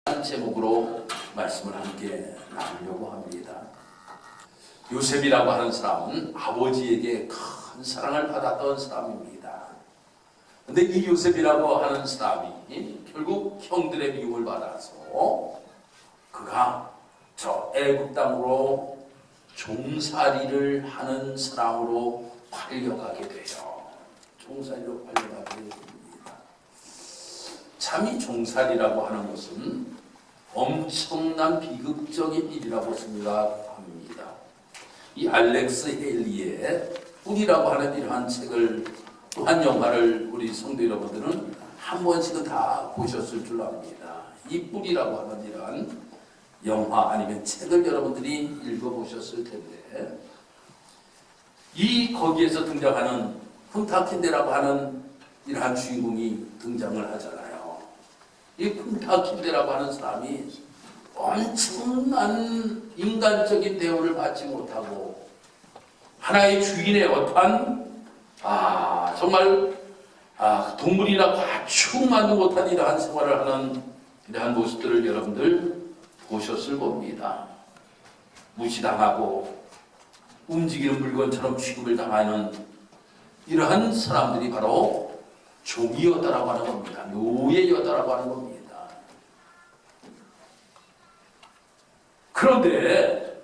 제목으로 말씀을 함께 나누려고 합니다. 요셉이라고 하는 사람은 아버지에게 큰 사랑을 받았던 사람입니다. 그런데 이 요셉이라고 하는 사람이 결국 형들의 미움을 받아서 그가 저 애굽 땅으로 종살이를 하는 사람으로 팔려가게 돼요. 종살이로 팔려가게 됩니다. 참 이 종살이라고 하는 것은 엄청난 비극적인 일이라고 생각합니다. 이 알렉스 헬리의 뿔이라고 하는 이러한 책을 또한 영화를 우리 성도 여러분들은 한 번씩은 다 보셨을 줄 압니다. 이 뿔이라고 하는 이러한 영화 아니면 책을 여러분들이 읽어보셨을 텐데 이 거기에서 등장하는 푼타킨데라고 하는 이러한 주인공이 등장을 하잖아요. 이 푼타킨데라고 하는 사람이 엄청난 인간적인 대우를 받지 못하고 하나의 주인의 어떠한 정말 동물이나 가축만도 못한 이러한 생활을 하는 이러한 모습들을 여러분들 보셨을 겁니다. 무시당하고 움직이는 물건처럼 취급을 당하는 이러한 사람들이 바로 종이었다라고 하는 겁니다. 노예였다라고 하는 겁니다. 그런데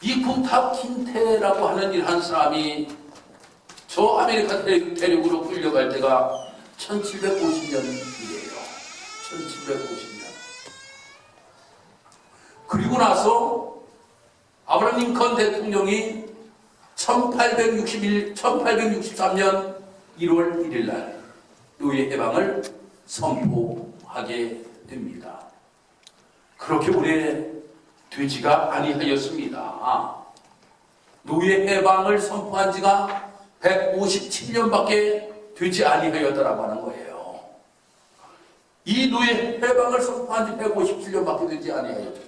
이 푼타킨테라고 하는 이러한 사람이 저 아메리카 대륙으로 끌려갈 때가 1750년이에요. 1750년. 그리고 나서 아브라함 링컨 대통령이 1863년 1월 1일 날 노예 해방을 선포하게 됩니다. 그렇게 오래 되지가 아니하였습니다. 노예 해방을 선포한 지가 157년밖에 되지 아니하였다라고 하는 거예요. 이 노예 해방을 선포한 지 157년밖에 되지 아니하였죠.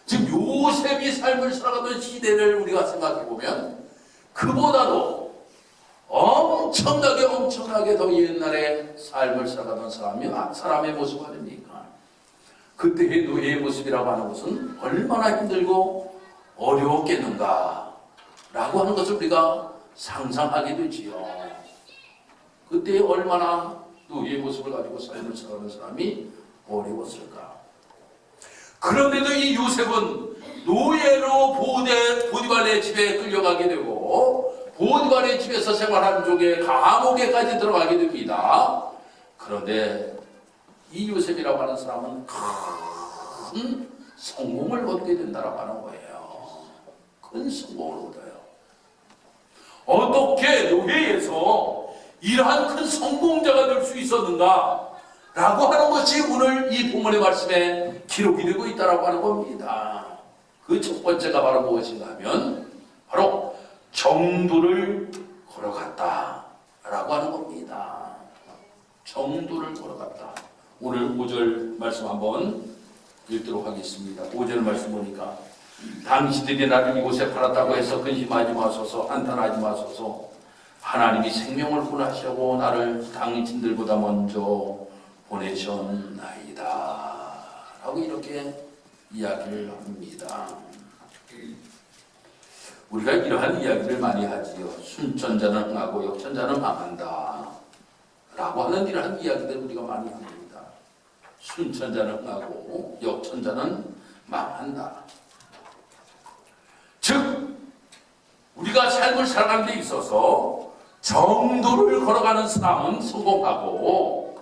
지금 요셉이 삶을 살아가던 시대를 우리가 생각해보면 그보다도 엄청나게 더 옛날에 삶을 살아가던 사람의 모습 아닙니까? 그때의 노예의 모습이라고 하는 것은 얼마나 힘들고 어려웠겠는가 라고 하는 것을 우리가 상상하게 되지요. 그때 얼마나 노예의 모습을 가지고 삶을 살아가는 사람이 어려웠을까? 그런데도 이 요셉은 노예로 보디발의 집에 끌려가게 되고 보디발의 집에서 생활한 쪽에 감옥에까지 들어가게 됩니다. 그런데 이 요셉이라고 하는 사람은 큰 성공을 얻게 된다라고 하는 거예요. 큰 성공을 얻어요. 어떻게 노예에서 이러한 큰 성공자가 될 수 있었는가? 라고 하는 것이 오늘 이 본문의 말씀에 기록이 되고 있다라고 하는 겁니다. 그 첫 번째가 바로 무엇인가 하면 바로 정도를 걸어갔다 라고 하는 겁니다. 정도를 걸어갔다. 오늘 5절 말씀 한번 읽도록 하겠습니다. 5절 말씀 보니까 당신들이 나를 이곳에 팔았다고 해서 근심하지 마소서, 한탄하지 마소서. 하나님이 생명을 구원하시려고 나를 당신들보다 먼저 보내셨나이다 라고 이렇게 이야기를 합니다. 우리가 이러한 이야기를 많이 하지요. 순천자는 흥하고 역천자는 망한다 라고 하는 이러한 이야기들을 우리가 많이 합니다. 순천자는 흥하고 역천자는 망한다. 즉 우리가 삶을 살아가는 데 있어서 정도를 걸어가는 사람은 성공하고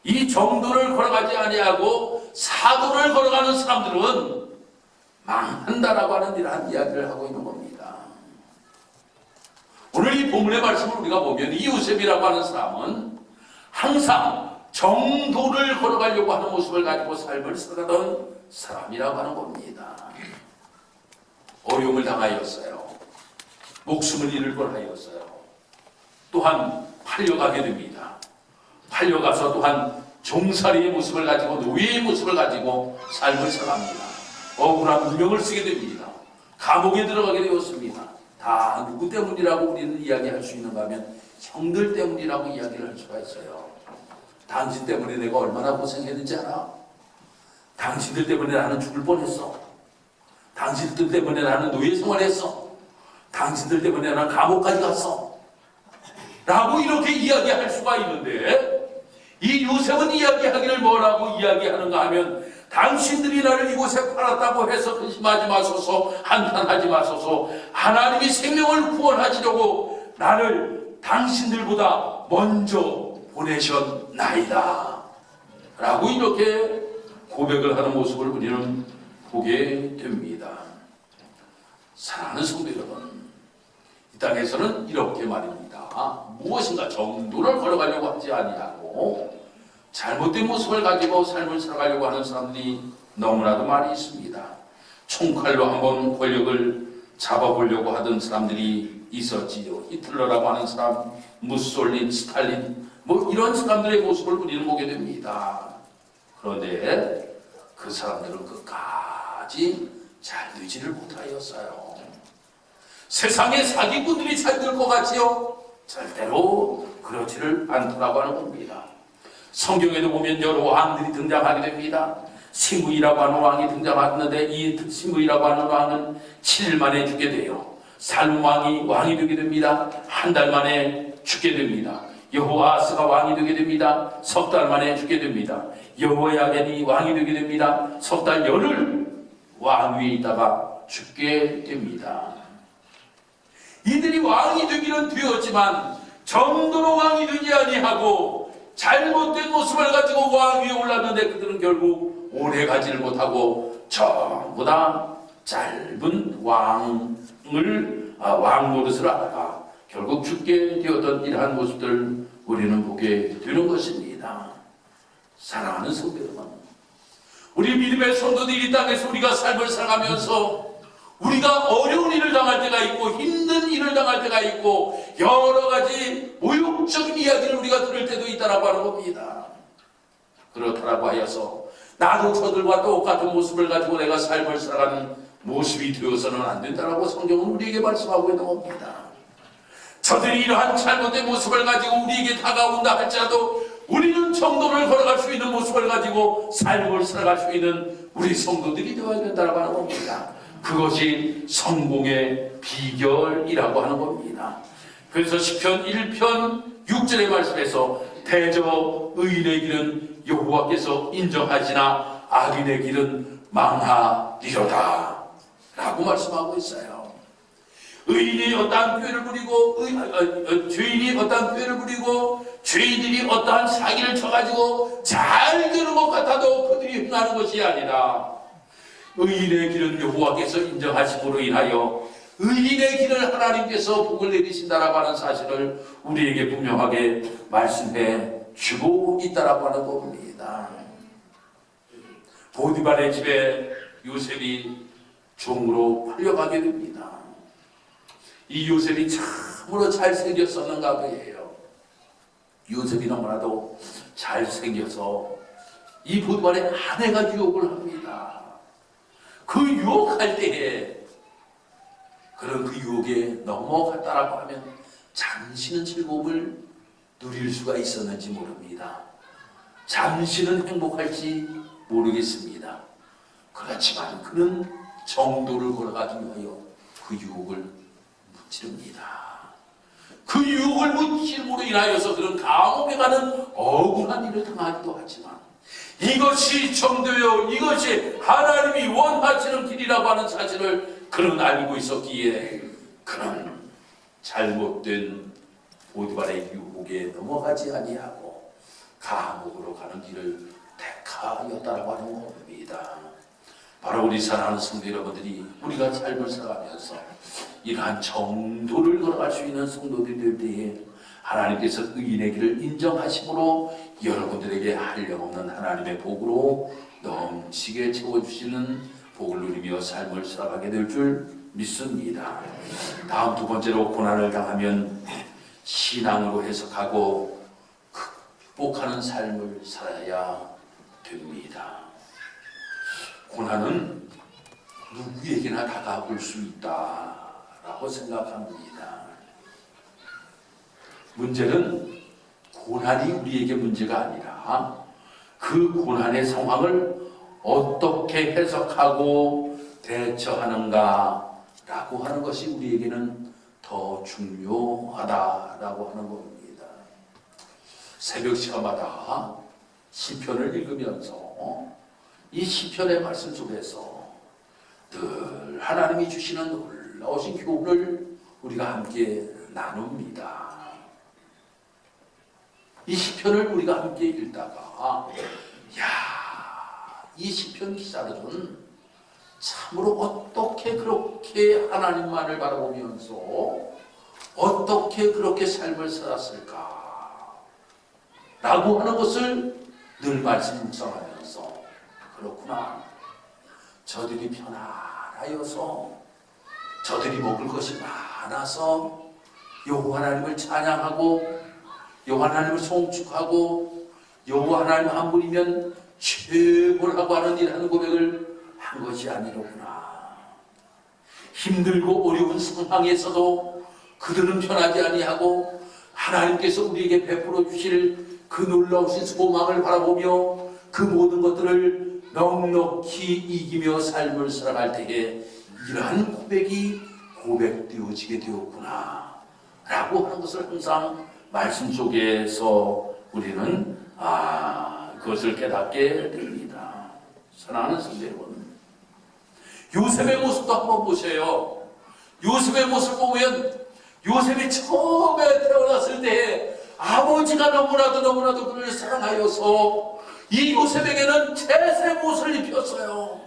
이 정도를 걸어가지 아니하고 사도를 걸어가는 사람들은 망한다라고 하는 이러한 이야기를 하고 있는 겁니다. 오늘 이 본문의 말씀을 우리가 보면 이 요셉이라고 하는 사람은 항상 정도를 걸어가려고 하는 모습을 가지고 삶을 살아가던 사람이라고 하는 겁니다. 어려움을 당하였어요. 목숨을 잃을 뻔하였어요. 또한 팔려가게 됩니다. 팔려가서 또한 종살이의 모습을 가지고 노예의 모습을 가지고 삶을 살아갑니다. 억울한 누명을 쓰게 됩니다. 감옥에 들어가게 되었습니다. 다 누구 때문이라고 우리는 이야기할 수 있는가 하면 형들 때문이라고 이야기를 할 수가 있어요. 당신 때문에 내가 얼마나 고생했는지 알아? 당신들 때문에 나는 죽을 뻔했어. 당신들 때문에 나는 노예 생활했어. 당신들 때문에 나는 감옥까지 갔어. 라고 이렇게 이야기할 수가 있는데, 이 요셉은 이야기하기를 뭐라고 이야기하는가 하면, 당신들이 나를 이곳에 팔았다고 해서 근심하지 마소서, 한탄하지 마소서. 하나님이 생명을 구원하시려고 나를 당신들보다 먼저 보내셨나이다 라고 이렇게 고백을 하는 모습을 우리는 보게 됩니다. 사랑하는 성도 여러분, 이 땅에서는 이렇게 말입니다. 무엇인가 정도를 걸어가려고 하지 아니하고 잘못된 모습을 가지고 삶을 살아가려고 하는 사람들이 너무나도 많이 있습니다. 총칼로 한번 권력을 잡아보려고 하던 사람들이 있었지요. 히틀러라고 하는 사람, 무솔린, 스탈린, 뭐 이런 사람들의 모습을 우리는 보게 됩니다. 그런데 그 사람들은 끝까지 잘 되지를 못하였어요. 세상에 사기꾼들이 잘 될 것 같지요? 절대로 그렇지를 않더라고 하는 겁니다. 성경에도 보면 여러 왕들이 등장하게 됩니다. 시므이라고 하는 왕이 등장하는데 이 시므이라고 하는 왕은 7일 만에 죽게 돼요. 살룸 왕이 왕이 되게 됩니다. 한 달 만에 죽게 됩니다. 여호아스가 왕이 되게 됩니다. 석 달 만에 죽게 됩니다. 여호야겐이 왕이 되게 됩니다. 석 달 열흘 왕 위에 있다가 죽게 됩니다. 이들이 왕이 되기는 되었지만 정도로 왕이 되지 아니하고 잘못된 모습을 가지고 왕 위에 올랐는데 그들은 결국 오래 가지를 못하고 전부 다 짧은 왕 노릇을 하다가 결국 죽게 되었던 이러한 모습들 우리는 보게 되는 것입니다. 사랑하는 성도 여러분, 우리 믿음의 성도들이 이 땅에서 우리가 삶을 살아가면서 우리가 어려운 일을 당할 때가 있고 힘든 일을 당할 때가 있고 여러 가지 모욕적인 이야기를 우리가 들을 때도 있다라고 하는 겁니다. 그렇다라고 하여서 나도 저들과 똑같은 모습을 가지고 내가 삶을 살아가는 모습이 되어서는 안 된다라고 성경은 우리에게 말씀하고 있는 겁니다. 저들이 이러한 잘못된 모습을 가지고 우리에게 다가온다 할지라도 우리는 정도를 걸어갈 수 있는 모습을 가지고 삶을 살아갈 수 있는 우리 성도들이 되어야 된다고 하는 겁니다. 그것이 성공의 비결이라고 하는 겁니다. 그래서 시편 1편 6절의 말씀에서 대저 의인의 길은 여호와께서 인정하시나 악인의 길은 망하리로다 라고 말씀하고 있어요. 의인이 어떠한 교회를 부리고 죄인이 어떠한 교회를 부리고 죄인들이 어떠한 사기를 쳐가지고 잘 되는 것 같아도 그들이 행하는 것이 아니라 의인의 길은 여호와께서 인정하심으로 인하여 의인의 길을 하나님께서 복을 내리신다라고 하는 사실을 우리에게 분명하게 말씀해 주고 있다라고 하는 겁니다. 보디발의 집에 요셉이 종으로 팔려가게 됩니다. 이 요셉이 참으로 잘생겼었는가 보예요. 요셉이 너무나도 잘생겨서 이 보디발의 아내가 유혹을 합니다. 그 유혹할 때에 그런 그 유혹에 넘어갔다라고 하면 잠시는 즐거움을 누릴 수가 있었는지 모릅니다. 잠시는 행복할지 모르겠습니다. 그렇지만 그는 정도를 걸어가기 위하여 그 유혹을 무찌릅니다. 그 유혹을 무찌름으로 인하여서 그런 감옥에 가는 억울한 일을 당하기도 하지만 이것이 정도요, 이것이 하나님이 원하시는 길이라고 하는 사실을 그는 알고 있었기에 그는 잘못된 보디발의 유혹에 넘어가지 아니하고 감옥으로 가는 길을 택하였다라고 하는 겁니다. 바로 우리 사랑하는 성도 여러분들이 우리가 삶을 살아가면서 이러한 정도를 걸어갈 수 있는 성도들이 될 때에 하나님께서 의인의 길을 인정하심으로 여러분들에게 한량없는 하나님의 복으로 넘치게 채워주시는 복을 누리며 삶을 살아가게 될 줄 믿습니다. 다음 두 번째로 고난을 당하면 신앙으로 해석하고 극복하는 삶을 살아야 됩니다. 고난은 누구에게나 다가올 수 있다라고 생각합니다. 문제는 고난이 우리에게 문제가 아니라 그 고난의 상황을 어떻게 해석하고 대처하는가라고 하는 것이 우리에게는 더 중요하다라고 하는 겁니다. 새벽 시간마다 시편을 읽으면서 이 시편의 말씀 속에서 늘 하나님이 주시는 놀라우신 교훈을 우리가 함께 나눕니다. 이 시편을 우리가 함께 읽다가 이 시편 기자들은 참으로 어떻게 그렇게 하나님만을 바라보면서 어떻게 그렇게 삶을 살았을까 라고 하는 것을 늘 말씀 묵상하면서 그렇구나, 저들이 편안하여서 저들이 먹을 것이 많아서 여호와 하나님을 찬양하고 여호와 하나님을 송축하고 여호와 하나님 한 분이면 최고라고 하는 일하는 고백을 한 것이 아니로구나. 힘들고 어려운 상황에서도 그들은 편하지 아니하고 하나님께서 우리에게 베풀어 주실 그 놀라우신 소망을 바라보며 그 모든 것들을 넉넉히 이기며 삶을 살아갈 때에 이러한 고백이 고백되어지게 되었구나 라고 하는 것을 항상 말씀 속에서 우리는 그것을 깨닫게 됩니다. 사랑하는 성도 여러분, 요셉의 모습도 한번 보세요. 요셉의 모습을 보면 요셉이 처음에 태어났을 때 아버지가 너무나도 그를 사랑하여서 이 요셉에게는 채색 옷을 입혔어요.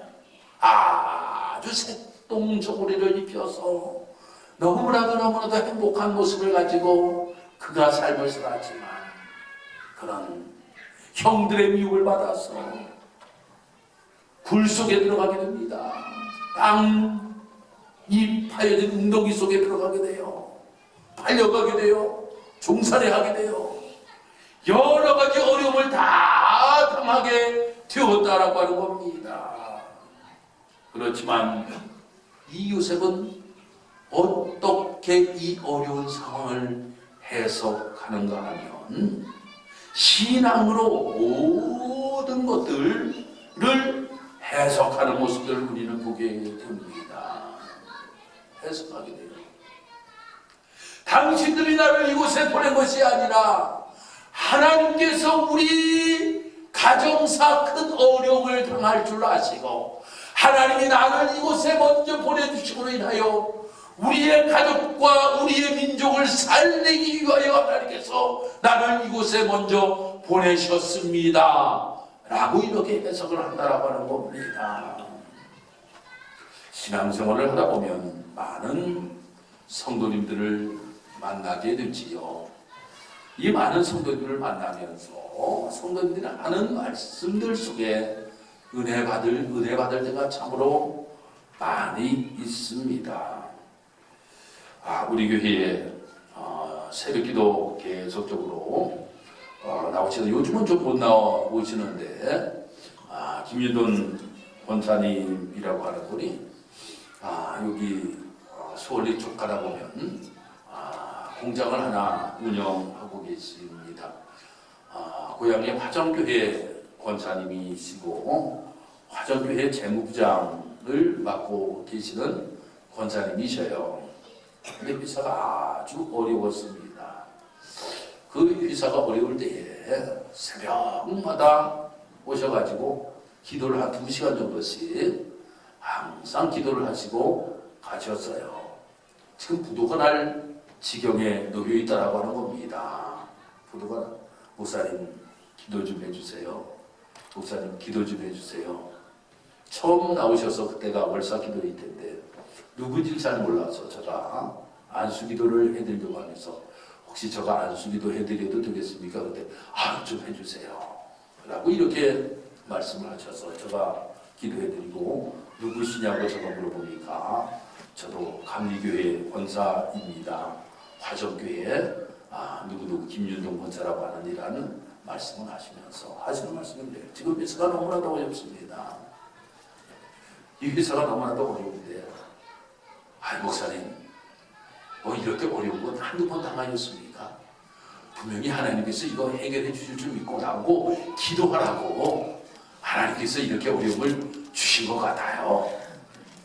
아주 새똥저고리를 입혀서 너무나도 행복한 모습을 가지고 그가 삶을 살았지만 그런 형들의 미움을 받아서 굴 속에 들어가게 됩니다. 땅이 파여진 웅덩이 속에 들어가게 돼요. 팔려가게 돼요. 종살이 하게 돼요. 여러 가지 어려움을 다 당하게 되었다라고 하는 겁니다. 그렇지만 이 요셉은 어떻게 이 어려운 상황을 해석하는가 하면 신앙으로 모든 것들을 해석하는 모습들을 우리는 보게 됩니다. 해석하게 돼요. 당신들이 나를 이곳에 보낸 것이 아니라 하나님께서 우리 가정사 큰 어려움을 당할 줄 아시고 하나님이 나를 이곳에 먼저 보내주시고 인하여 우리의 가족과 우리의 민족을 살리기 위하여 하나님께서 나를 이곳에 먼저 보내셨습니다 라고 이렇게 해석을 한다라고 하는 겁니다. 신앙생활을 하다 보면 많은 성도님들을 만나게 되지요. 이 많은 성도님들을 만나면서 성도님들이 하는 말씀들 속에 은혜 받을 때가 참으로 많이 있습니다. 우리 교회에 새벽기도 계속적으로 나오시는, 요즘은 좀 못 나오시는데 김유돈 권사님이라고 하는 분이 여기 수월리 쪽 가다 보면 공장을 하나 운영하고 계십니다. 고향에 화정교회 권사님이시고 화정교회 재무부장을 맡고 계시는 권사님이셔요. 근데 회사가 아주 어려웠습니다. 그 회사가 어려울 때에 새벽마다 오셔가지고 기도를 한 2시간 정도씩 항상 기도를 하시고 가셨어요. 지금 부도가 날 지경에 놓여 있다라고 하는 겁니다. 부도가, 목사님 기도 좀 해주세요. 목사님 기도 좀 해주세요. 처음 나오셔서 그때가 월사 기도일 텐데 누군지 잘 몰라서 제가 안수기도를 해드리려고 하면서 혹시 제가 안수기도 해드려도 되겠습니까? 그때 좀 해주세요 라고 이렇게 말씀을 하셔서 제가 기도해드리고 누구시냐고 제가 물어보니까 저도 감리교회 권사입니다. 화정교회 누구누구 김윤동 권사라고 하는 이라는 말씀을 하시면서 하시는 말씀인데 지금 회사가 너무나도 어렵습니다. 이 회사가 너무나도 어려운데 목사님 이렇게 어려운 건 한두 번 당하셨습니까? 분명히 하나님께서 이거 해결해 주실 줄 믿고 나오고 기도하라고 하나님께서 이렇게 어려움을 주신 것 같아요.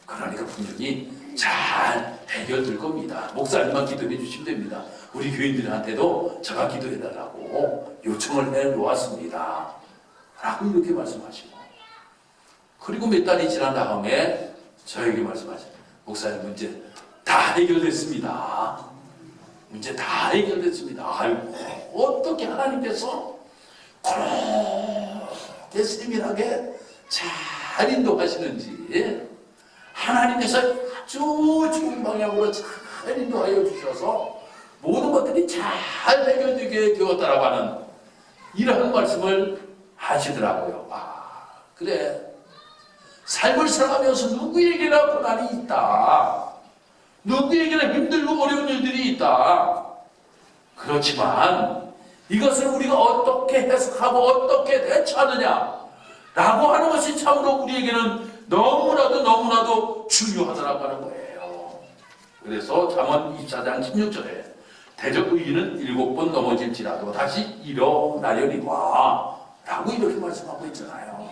그러니까 분명히 잘 해결될 겁니다. 목사님만 기도해 주시면 됩니다. 우리 교인들한테도 제가 기도해 달라고 요청을 해 놓았습니다. 라고 이렇게 말씀하시고, 그리고 몇 달이 지난 다음에 저에게 말씀하시고, 목사님 문제 다 해결됐습니다. 문제 다 해결됐습니다. 아이고, 어떻게 하나님께서 그렇게 세밀하게 잘 인도하시는지, 하나님께서 아주 좋은 방향으로 잘 인도하여 주셔서 모든 것들이 잘 해결되게 되었다라고 하는 이러한 말씀을 하시더라고요. 아, 그래. 삶을 살아가면서 누구에게나 고난이 있다. 누구에게나 힘들고 어려운 일들이 있다. 그렇지만 이것을 우리가 어떻게 해석하고 어떻게 대처하느냐 라고 하는 것이 참으로 우리에게는 너무나도 중요하다라고 하는 거예요. 그래서 잠언 24장 16절에 대적 의인은 7번 넘어질지라도 다시 일어나려니와 라고 이렇게 말씀하고 있잖아요.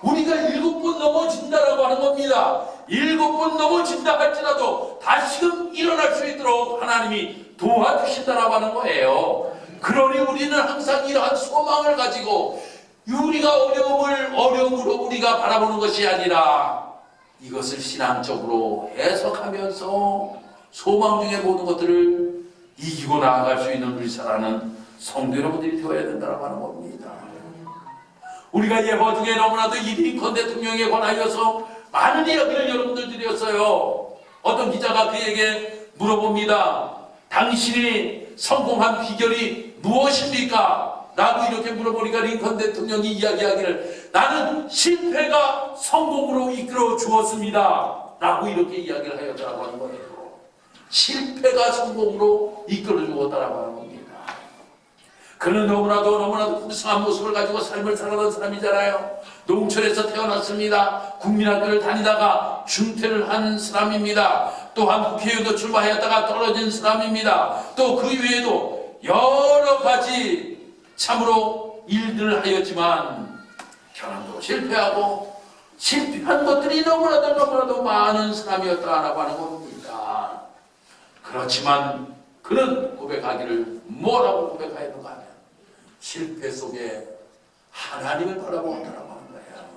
우리가 7번 넘어진다라고 하는 겁니다. 7번 넘어진다 할지라도 다시금 일어날 수 있도록 하나님이 도와주신다라고 하는 거예요. 그러니 우리는 항상 이러한 소망을 가지고 우리가 어려움으로 우리가 바라보는 것이 아니라 이것을 신앙적으로 해석하면서 소망 중의 모든 것들을 이기고 나아갈 수 있는 우리 살아가는 성도 여러분들이 되어야 된다고 하는 겁니다. 우리가 예화 중에 너무나도 이 링컨 대통령에 관하여서 많은 이야기를 여러분들 드렸어요. 어떤 기자가 그에게 물어봅니다. 당신이 성공한 비결이 무엇입니까? 라고 이렇게 물어보니까 링컨 대통령이 이야기하기를 나는 실패가 성공으로 이끌어 주었습니다. 라고 이렇게 이야기를 하였다고 하는 거예요. 실패가 성공으로 이끌어 주었다라고 하는 겁니다. 그는 너무나도 불쌍한 모습을 가지고 삶을 살아가던 사람이잖아요. 농촌에서 태어났습니다. 국민학교를 다니다가 중퇴를 한 사람입니다. 또한 국회의원도 출마하였다가 떨어진 사람입니다. 또 그 이외에도 여러 가지 참으로 일들을 하였지만 결혼도 실패하고 실패한 것들이 너무나도 많은 사람이었다라고 하는 겁니다. 그렇지만 그는 고백하기를 뭐라고 고백하였는가 하면 실패 속에 하나님을 바라보았다라고 하는 거예요.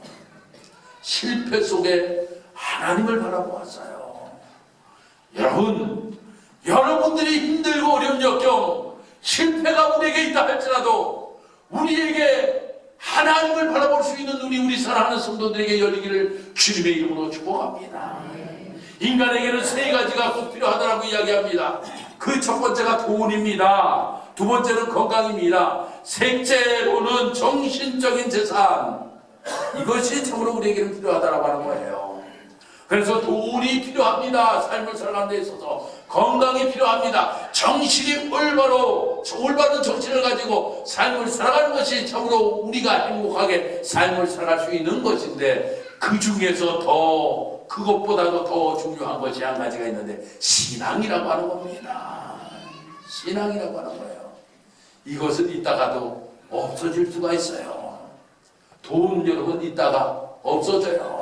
실패 속에 하나님을 바라보았어요. 여러분들이 힘들고 어려운 역경, 실패가 우리에게 있다 할지라도 우리에게 하나님을 바라볼 수 있는 우리 사랑하는 성도들에게 열리기를 주님의 이름으로 축복합니다. 인간에게는 세 가지가 꼭 필요하다고 이야기합니다. 그 첫 번째가 돈입니다. 두 번째는 건강입니다. 셋째로는 정신적인 재산. 이것이 참으로 우리에게는 필요하다고 하는 거예요. 그래서 돈이 필요합니다. 삶을 살아가는 데 있어서 건강이 필요합니다. 정신이 올바른 정신을 가지고 삶을 살아가는 것이 참으로 우리가 행복하게 삶을 살아갈 수 있는 것인데, 그 중에서 그것보다도 더 중요한 것이 한 가지가 있는데 신앙이라고 하는 겁니다. 신앙이라고 하는 거예요. 이것은 있다가도 없어질 수가 있어요. 돈 여러분 있다가 없어져요.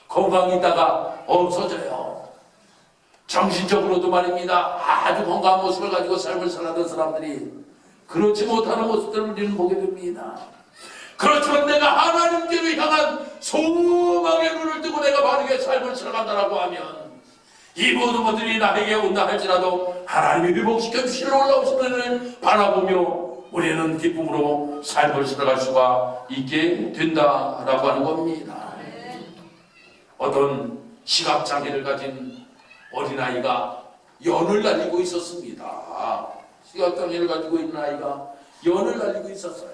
건강 있다가 없어져요. 정신적으로도 말입니다. 아주 건강한 모습을 가지고 삶을 살아가던 사람들이 그렇지 못하는 모습들을 우리는 보게 됩니다. 그렇지만 내가 하나님께로 향한 소망의 눈을 뜨고 내가 바르게 삶을 살아간다라고 하면 이 모든 것들이 나에게 온다 할지라도 하나님이 회복시켜 주실 놀라우신 은혜를 바라보며 우리는 기쁨으로 삶을 살아갈 수가 있게 된다라고 하는 겁니다. 어떤 시각장애를 가진 어린아이가 연을 날리고 있었습니다. 시각장애를 가지고 있는 아이가 연을 날리고 있었어요.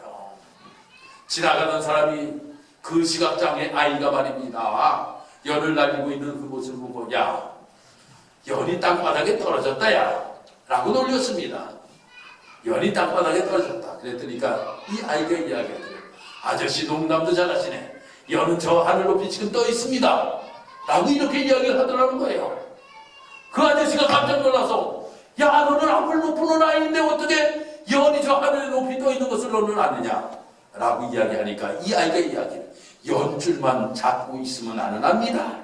지나가는 사람이 그 시각장애 아이가 말입니다. 연을 날리고 있는 그 모습을 보고 야, 연이 땅바닥에 떨어졌다 야 라고 놀렸습니다. 연이 땅바닥에 떨어졌다. 그랬더니까 이 아이가 이야기하더래요. 아저씨 농담도 잘하시네. 연은 저 하늘 높이 지금 떠 있습니다. 라고 이렇게 이야기를 하더라는 거예요. 그 아저씨가 깜짝 놀라서 야, 너는 앞을 높은 아이인데 어떻게 연이 저 하늘에 높이 떠 있는 것을 너는 아느냐? 라고 이야기하니까 이 아이가 이야기를 연줄만 잡고 있으면 나는 압니다.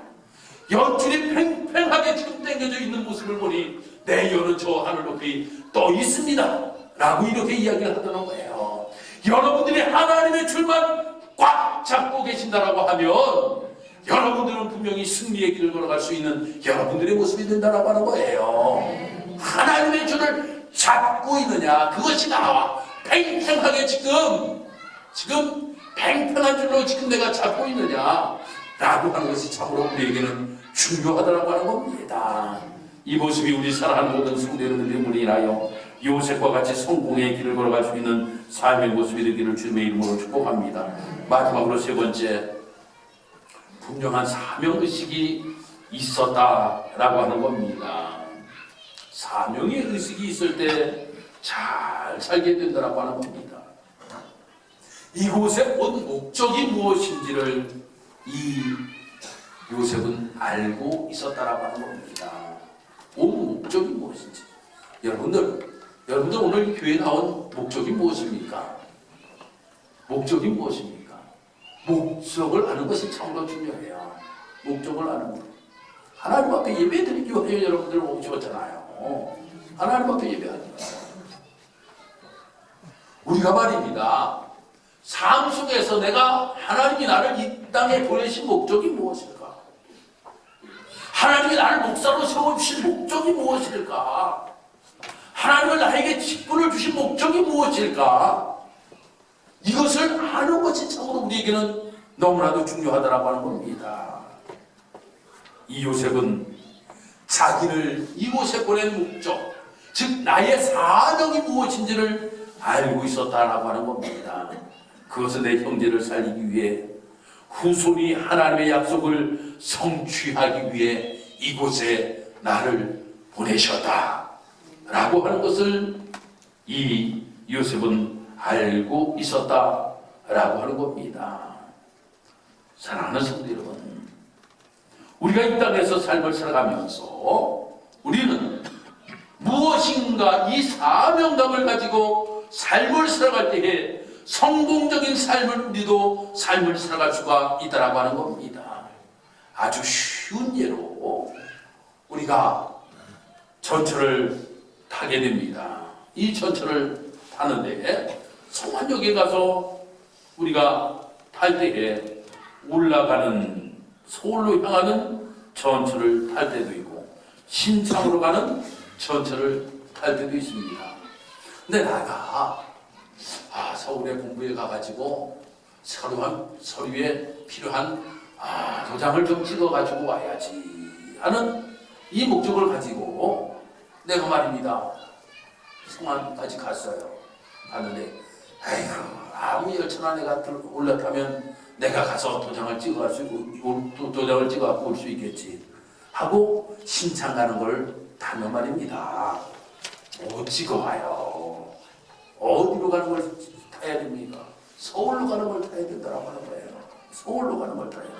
연줄이 팽팽하게 지금 당겨져 있는 모습을 보니 내 연은 저 하늘 높이 떠 있습니다. 라고 이렇게 이야기를 하더는 거예요. 여러분들이 하나님의 줄만 꽉 잡고 계신다라고 하면 여러분들은 분명히 승리의 길을 걸어갈 수 있는 여러분들의 모습이 된다라고 하는 거예요. 하나님의 줄을 잡고 있느냐, 그것이 나와 팽팽하게 지금 팽팽한 줄로 지금 내가 잡고 있느냐 라고 하는 것이 참으로 우리에게는 중요하다라고 하는 겁니다. 이 모습이 우리 사랑하는 모든 성도 여러분들의 문이 인하여 요셉과 같이 성공의 길을 걸어갈 수 있는 삶의 모습이 되기를 주님의 이름으로 축복합니다. 마지막으로 세 번째, 분명한 사명의식이 있었다라고 하는 겁니다. 사명의 의식이 있을 때 잘 살게 된다라고 하는 겁니다. 이곳에 온 목적이 무엇인지를 이 요셉은 알고 있었다라고 하는 겁니다. 온 목적이 무엇인지. 여러분들 오늘 교회에 나온 목적이 무엇입니까? 목적이 무엇입니까? 목적을 아는 것이 참으로 중요해요. 목적을 아는 것. 하나님 앞에 예배드리기 위해 여러분들 오셨잖아요. 하나님 앞에 예배하는 거예요. 우리가 말입니다. 삶 속에서 내가 하나님이 나를 이 땅에 보내신 목적이 무엇일까? 하나님이 나를 목사로 세우신 목적이 무엇일까? 하나님은 나에게 직분을 주신 목적이 무엇일까? 이것을 아는 것이 참으로 우리에게는 너무나도 중요하다고 하는 겁니다. 이 요셉은 자기를 이곳에 보낸 목적, 즉 나의 사명이 무엇인지를 알고 있었다라고 하는 겁니다. 그것은 내 형제를 살리기 위해, 후손이 하나님의 약속을 성취하기 위해 이곳에 나를 보내셨다 라고 하는 것을 이 요셉은 알고 있었다라고 하는 겁니다. 사랑하는 성도 여러분, 우리가 이 땅에서 삶을 살아가면서 우리는 무엇인가 이 사명감을 가지고 삶을 살아갈 때에 성공적인 삶을 우리도 삶을 살아갈 수가 있다라고 하는 겁니다. 아주 쉬운 예로 우리가 전철을 타게 됩니다. 이 전철을 타는데 성안역에 가서 우리가 탈 때에 올라가는 서울로 향하는 전철을 탈 때도 있고 신창으로 가는 전철을 탈 때도 있습니다. 근데 나가 서울에 공부해 가가지고 서류에 필요한 도장을 좀 찍어가지고 와야지 하는 이 목적을 가지고 내가 말입니다. 성안까지 갔어요. 갔는데 아무 열차나 내가 올라타면 내가 가서 도장을 찍어갈 수 있고 도장을 찍어갖고 올 수 있겠지 하고 신창 가는 걸 타면 말입니다. 못 찍어와요. 어디로 가는 걸 타야 됩니까? 서울로 가는 걸 타야 된다고 하는 거예요. 서울로 가는 걸 타야 돼요.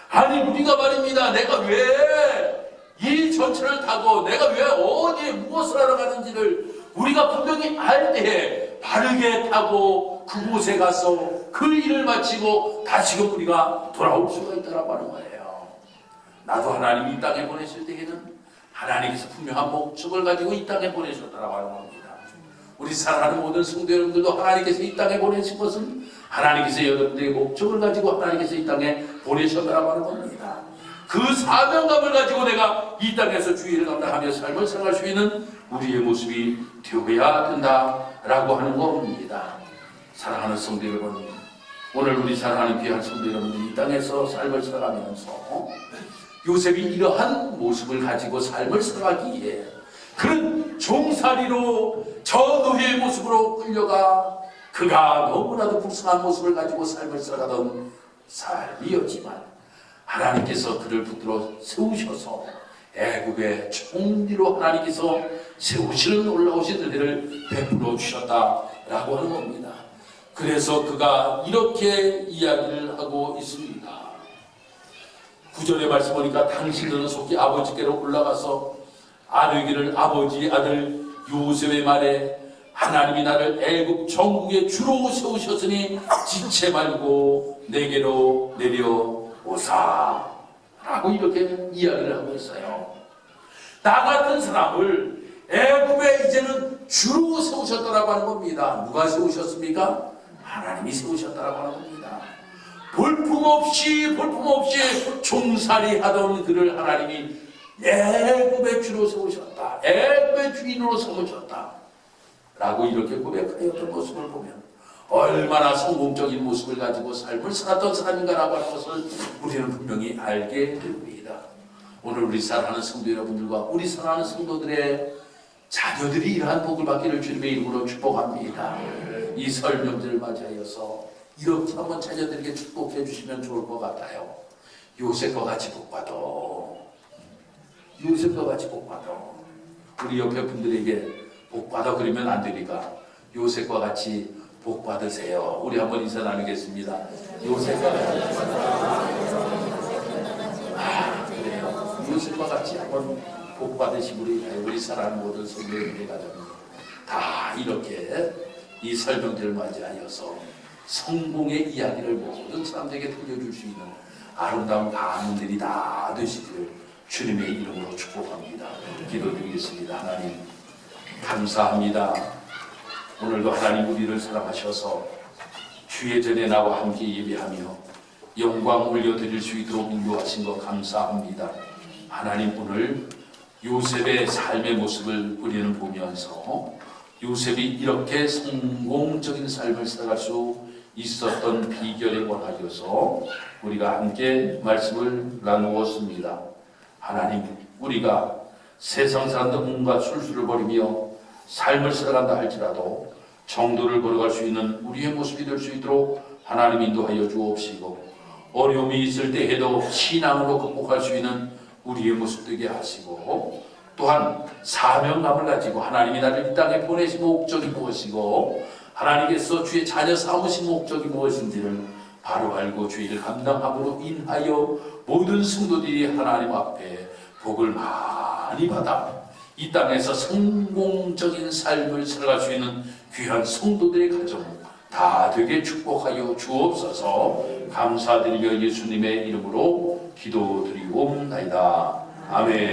아니 우리가 말입니다. 내가 왜 이 전철을 타고 내가 왜 어디에 무엇을 하러 가는지를 우리가 분명히 알 때에 바르게 타고 그곳에 가서 그 일을 마치고 다시금 우리가 돌아올 수가 있다고 하는 거예요. 나도 하나님이 이 땅에 보내실 때에는 하나님께서 분명한 목적을 가지고 이 땅에 보내셨다고 하는 겁니다. 우리 사랑하는 모든 성도 여러분들도 하나님께서 이 땅에 보내신 것은 하나님께서 여러분들의 목적을 가지고 하나님께서 이 땅에 보내셨다고 하는 겁니다. 그 사명감을 가지고 내가 이 땅에서 주의를 감당하며 삶을 살아갈 수 있는 우리의 모습이 되어야 된다라고 하는 겁니다. 사랑하는 성도 여러분, 오늘 우리 사랑하는 귀한 성도 여러분들이 이 땅에서 삶을 살아가면서 요셉이 이러한 모습을 가지고 삶을 살아가기에 그런 종살이로 저 노예의 모습으로 끌려가 그가 너무나도 불쌍한 모습을 가지고 삶을 살아가던 삶이었지만 하나님께서 그를 붙들어 세우셔서 애굽의 총리로 하나님께서 세우시는 올라오신 은혜를 베풀어 주셨다라고 하는 겁니다. 그래서 그가 이렇게 이야기를 하고 있습니다. 9절의 말씀 보니까 당신들은 속히 아버지께로 올라가서 아르기를 아버지 아들 요셉의 말에 하나님이 나를 애굽 정국의 주로 세우셨으니 지체 말고 내게로 내려오사 라고 이렇게 이야기를 하고 있어요. 나 같은 사람을 애굽에 이제는 주로 세우셨다라고 하는 겁니다. 누가 세우셨습니까? 하나님이 세우셨다라고 하는 겁니다. 볼품없이 종살이 하던 그를 하나님이 애굽의 주로 세우셨다. 애굽의 주인으로 삼으셨다. 라고 이렇게 고백하였던 모습을 보면 얼마나 성공적인 모습을 가지고 삶을 살았던 사람인가라고 하는 것을 우리는 분명히 알게 됩니다. 오늘 우리 사랑하는 성도 여러분들과 우리 사랑하는 성도들의 자녀들이 이러한 복을 받기를 주님의 이름으로 축복합니다. 이 설 명절을 맞이하여서 이렇게 한번 자녀들에게 축복해 주시면 좋을 것 같아요. 요셉과 같이 복받아. 요셉과 같이 복받아. 우리 옆에 분들에게 복받아 그러면 안 되니까 요셉과 같이 복받으세요. 우리 한번 인사 나누겠습니다. 요셉과 같이 그래요. 요셉과 같이 한번 복받으신 우리 사랑하는 모든 성도님의 가정이 다 이렇게 이 설명들을 맞이하여서 성공의 이야기를 모든 사람들에게 들려줄 수 있는 아름다운 가문들이 다 되시기를 주님의 이름으로 축복합니다. 기도드리겠습니다. 하나님 감사합니다. 오늘도 하나님 우리를 사랑하셔서 주의 전에 나와 함께 예배하며 영광 올려드릴 수 있도록 인도하신 것 감사합니다. 하나님 오늘 요셉의 삶의 모습을 우리는 보면서 요셉이 이렇게 성공적인 삶을 살아갈 수 있었던 비결에 관하여서 우리가 함께 말씀을 나누었습니다. 하나님 우리가 세상 사람들 온갖 술수를 벌이며 삶을 살아간다 할지라도 정도를 걸어갈 수 있는 우리의 모습이 될 수 있도록 하나님 인도하여 주옵시고 어려움이 있을 때에도 신앙으로 극복할 수 있는 우리의 모습 되게 하시고 또한 사명감을 가지고 하나님이 나를 이 땅에 보내신 목적이 무엇이고 하나님께서 주의 자녀 삼으신 목적이 무엇인지를 바로 알고 주의를 감당함으로 인하여 모든 성도들이 하나님 앞에 복을 많이 받아 이 땅에서 성공적인 삶을 살아갈 수 있는 귀한 성도들의 가정 다 되게 축복하여 주옵소서. 감사드리며 예수님의 이름으로 기도드리옵나이다. 아멘.